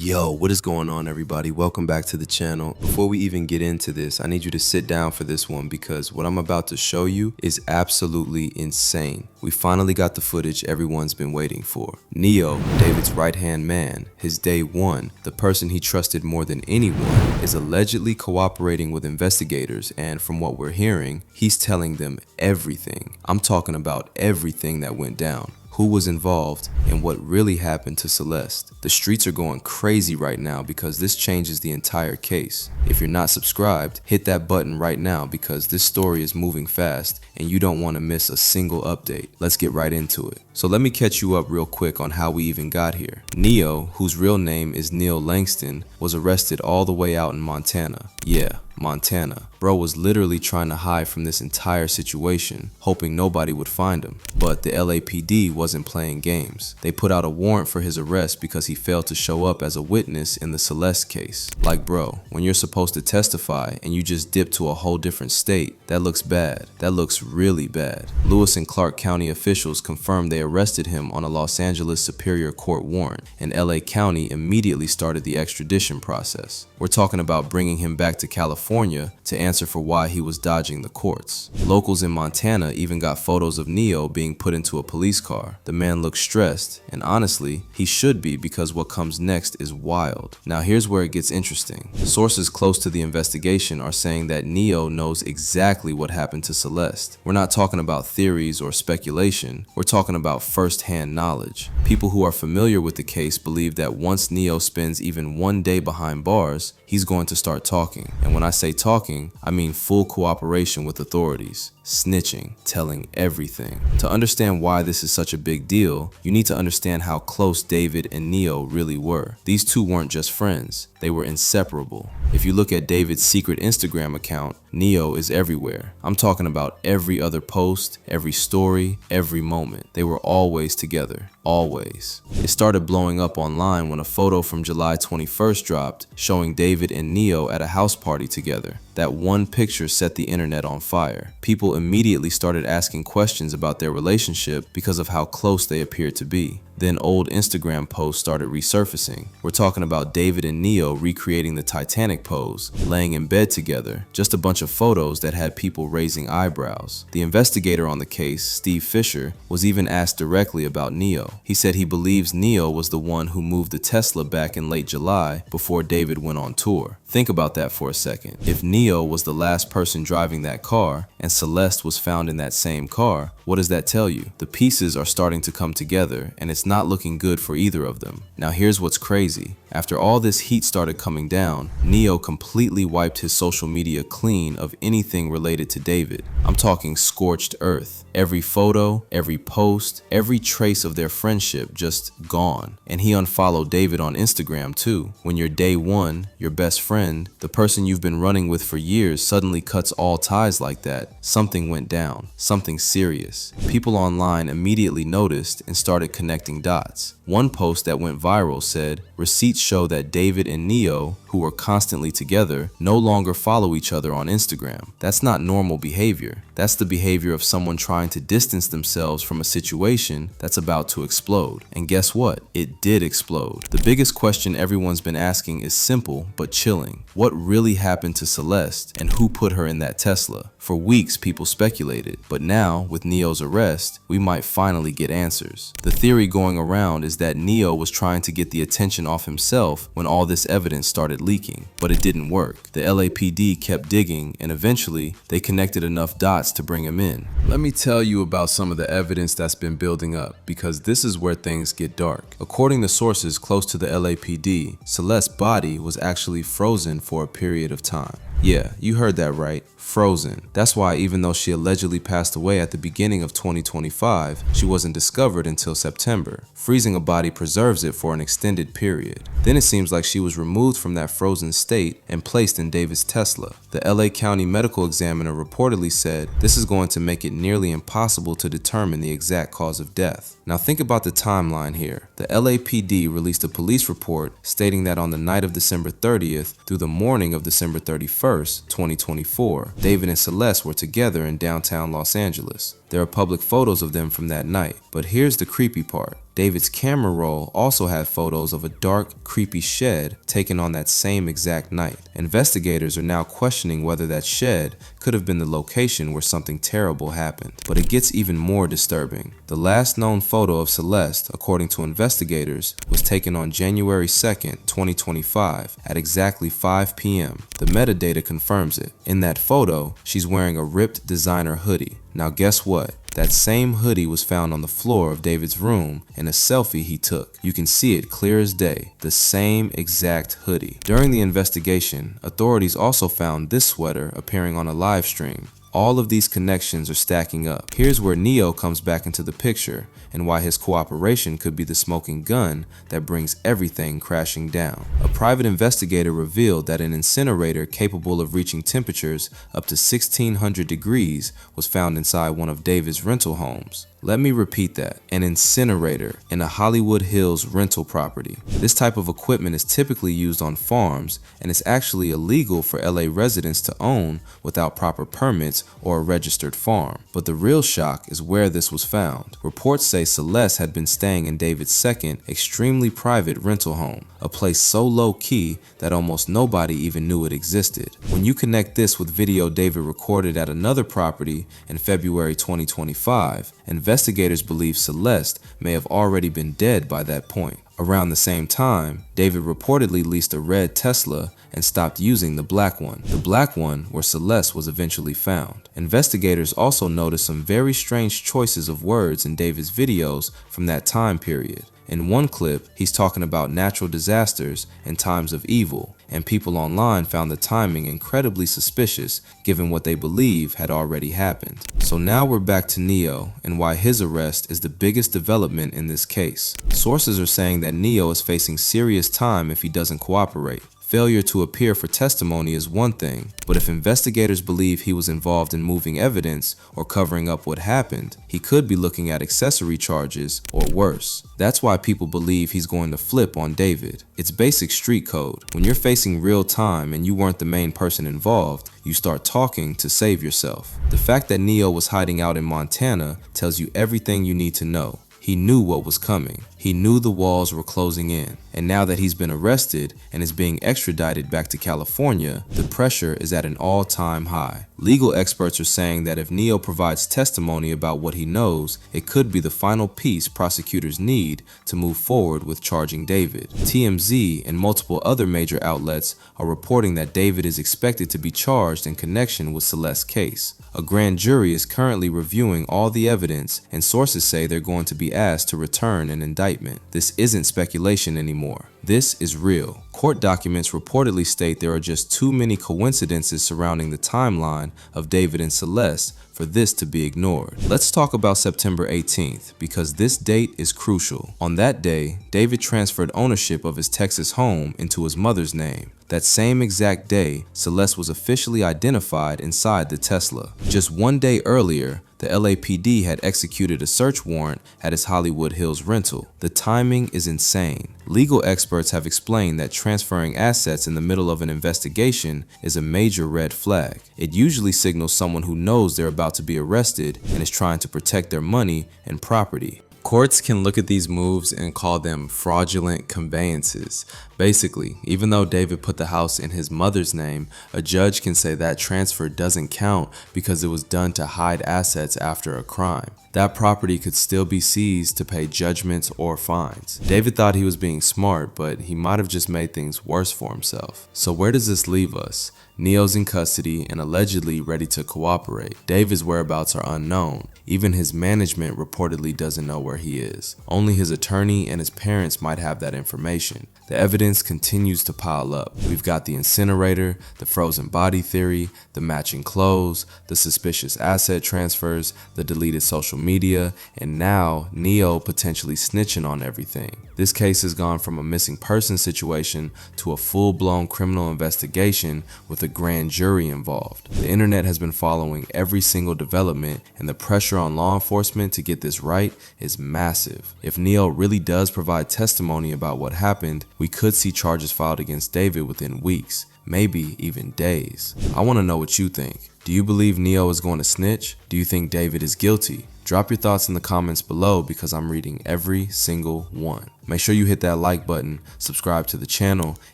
Yo, what is going on, everybody? Welcome back to the channel. Before we even get into this, I need you to sit down for this one because what I'm about to show you is absolutely insane. We finally got the footage everyone's been waiting for. Neo, David's right-hand man, his day one, the person he trusted more than anyone, is allegedly cooperating with investigators, and from what we're hearing, he's telling them everything. I'm talking about everything that went down. Who was involved, and what really happened to Celeste. The streets are going crazy right now because this changes the entire case. If you're not subscribed, hit that button right now because this story is moving fast and you don't want to miss a single update. Let's get right into it. So let me catch you up real quick on how we even got here. Neo, whose real name is Neil Langston, was arrested all the way out in Montana. Yeah, Montana. Bro was literally trying to hide from this entire situation, hoping nobody would find him. But the LAPD wasn't playing games. They put out a warrant for his arrest because he failed to show up as a witness in the Celeste case. Like, bro, when you're supposed to testify and you just dip to a whole different state, that looks bad. That looks really bad. Lewis and Clark County officials confirmed they arrested him on a Los Angeles Superior Court warrant, and LA County immediately started the extradition process. We're talking about bringing him back to California to answer for why he was dodging the courts. Locals in Montana even got photos of Neo being put into a police car. The man looks stressed, and honestly, he should be because what comes next is wild. Now here's where it gets interesting. Sources close to the investigation are saying that Neo knows exactly what happened to Celeste. We're not talking about theories or speculation, we're talking about first-hand knowledge. People who are familiar with the case believe that once Neo spends even one day behind bars, he's going to start talking. And when I say talking, I mean full cooperation with authorities. Snitching, telling everything. To understand why this is such a big deal, you need to understand how close David and Neo really were. These two weren't just friends, they were inseparable. If you look at David's secret Instagram account, Neo is everywhere. I'm talking about every other post, every story, every moment. They were always together, always. It started blowing up online when a photo from July 21st dropped showing David and Neo at a house party together. That one picture set the internet on fire. People immediately started asking questions about their relationship because of how close they appeared to be. Then old Instagram posts started resurfacing. We're talking about David and Neo recreating the Titanic pose, laying in bed together, just a bunch of photos that had people raising eyebrows. The investigator on the case, Steve Fisher, was even asked directly about Neo. He said he believes Neo was the one who moved the Tesla back in late July before David went on tour. Think about that for a second. If Neo was the last person driving that car and Celeste was found in that same car, what does that tell you? The pieces are starting to come together and it's not looking good for either of them. Now here's what's crazy. After all this heat started coming down, Neo completely wiped his social media clean of anything related to David. I'm talking scorched earth. Every photo, every post, every trace of their friendship just gone. And he unfollowed David on Instagram too. When your day one, your best friend, the person you've been running with for years suddenly cuts all ties like that, something went down, something serious. People online immediately noticed and started connecting dots. One post that went viral said, "Receipts show that David and Neo, who were constantly together, no longer follow each other on Instagram." That's not normal behavior. That's the behavior of someone trying to distance themselves from a situation that's about to explode. And guess what? It did explode. The biggest question everyone's been asking is simple but chilling. What really happened to Celeste and who put her in that Tesla? For weeks people speculated, but now with Neo's arrest, we might finally get answers. The theory going around is that Neo was trying to get the attention off himself when all this evidence started leaking, but it didn't work. The LAPD kept digging and eventually they connected enough dots to bring him in. Let me tell you about some of the evidence that's been building up because this is where things get dark. According to sources close to the LAPD, Celeste's body was actually frozen for a period of time. Yeah, you heard that right. Frozen. That's why even though she allegedly passed away at the beginning of 2025, she wasn't discovered until September. Freezing a body preserves it for an extended period. Then it seems like she was removed from that frozen state and placed in David's Tesla. The LA County medical examiner reportedly said this is going to make it nearly impossible to determine the exact cause of death. Now think about the timeline here. The LAPD released a police report stating that on the night of December 30th through the morning of December 31st, 2024, David and Celeste were together in downtown Los Angeles. There are public photos of them from that night. But here's the creepy part. David's camera roll also had photos of a dark, creepy shed taken on that same exact night. Investigators are now questioning whether that shed could have been the location where something terrible happened. But it gets even more disturbing. The last known photo of Celeste, according to investigators, was taken on January 2nd, 2025 at exactly 5 p.m. The metadata confirms it. In that photo, she's wearing a ripped designer hoodie. Now guess what? That same hoodie was found on the floor of David's room in a selfie he took. You can see it clear as day, the same exact hoodie. During the investigation, authorities also found this sweater appearing on a live stream. All of these connections are stacking up. Here's where Neo comes back into the picture and why his cooperation could be the smoking gun that brings everything crashing down. A private investigator revealed that an incinerator capable of reaching temperatures up to 1600 degrees was found inside one of David's rental homes. Let me repeat that, an incinerator in a Hollywood Hills rental property. This type of equipment is typically used on farms and is actually illegal for LA residents to own without proper permits or a registered farm. But the real shock is where this was found. Reports say Celeste had been staying in David's second, extremely private rental home, a place so low-key that almost nobody even knew it existed. When you connect this with video David recorded at another property in February 2025, investigators believe Celeste may have already been dead by that point. Around the same time, David reportedly leased a red Tesla and stopped using the black one. The black one where Celeste was eventually found. Investigators also noticed some very strange choices of words in David's videos from that time period. In one clip, he's talking about natural disasters and times of evil, and people online found the timing incredibly suspicious given what they believe had already happened. So now we're back to Neo and why his arrest is the biggest development in this case. Sources are saying that Neo is facing serious time if he doesn't cooperate. Failure to appear for testimony is one thing, but if investigators believe he was involved in moving evidence or covering up what happened, he could be looking at accessory charges or worse. That's why people believe he's going to flip on David. It's basic street code. When you're facing real time and you weren't the main person involved, you start talking to save yourself. The fact that Neo was hiding out in Montana tells you everything you need to know. He knew what was coming. He knew the walls were closing in. And now that he's been arrested and is being extradited back to California, the pressure is at an all-time high. Legal experts are saying that if Neo provides testimony about what he knows, it could be the final piece prosecutors need to move forward with charging David. TMZ and multiple other major outlets are reporting that David is expected to be charged in connection with Celeste's case. A grand jury is currently reviewing all the evidence, and sources say they're going to be asked to return an indictment. This isn't speculation anymore. This is real. Court documents reportedly state there are just too many coincidences surrounding the timeline of David and Celeste for this to be ignored. Let's talk about September 18th, because this date is crucial. On that day, David transferred ownership of his Texas home into his mother's name. That same exact day, Celeste was officially identified inside the Tesla. Just one day earlier, the LAPD had executed a search warrant at his Hollywood Hills rental. The timing is insane. Legal experts have explained that transferring assets in the middle of an investigation is a major red flag. It usually signals someone who knows they're about to be arrested and is trying to protect their money and property. Courts can look at these moves and call them fraudulent conveyances. Basically, even though David put the house in his mother's name, a judge can say that transfer doesn't count because it was done to hide assets after a crime. That property could still be seized to pay judgments or fines. David thought he was being smart, but he might have just made things worse for himself. So where does this leave us? Neo's in custody and allegedly ready to cooperate. David's whereabouts are unknown. Even his management reportedly doesn't know where he is. Only his attorney and his parents might have that information. The evidence continues to pile up. We've got the incinerator, the frozen body theory, the matching clothes, the suspicious asset transfers, the deleted social social media, and now Neo potentially snitching on everything. This case has gone from a missing person situation to a full-blown criminal investigation with a grand jury involved. The internet has been following every single development, and the pressure on law enforcement to get this right is massive. If Neo really does provide testimony about what happened, we could see charges filed against David within weeks, maybe even days. I want to know what you think. Do you believe Neo is going to snitch? Do you think David is guilty? Drop your thoughts in the comments below because I'm reading every single one. Make sure you hit that like button, subscribe to the channel,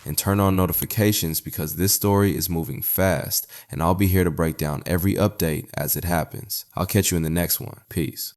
and turn on notifications because this story is moving fast, and I'll be here to break down every update as it happens. I'll catch you in the next one. Peace.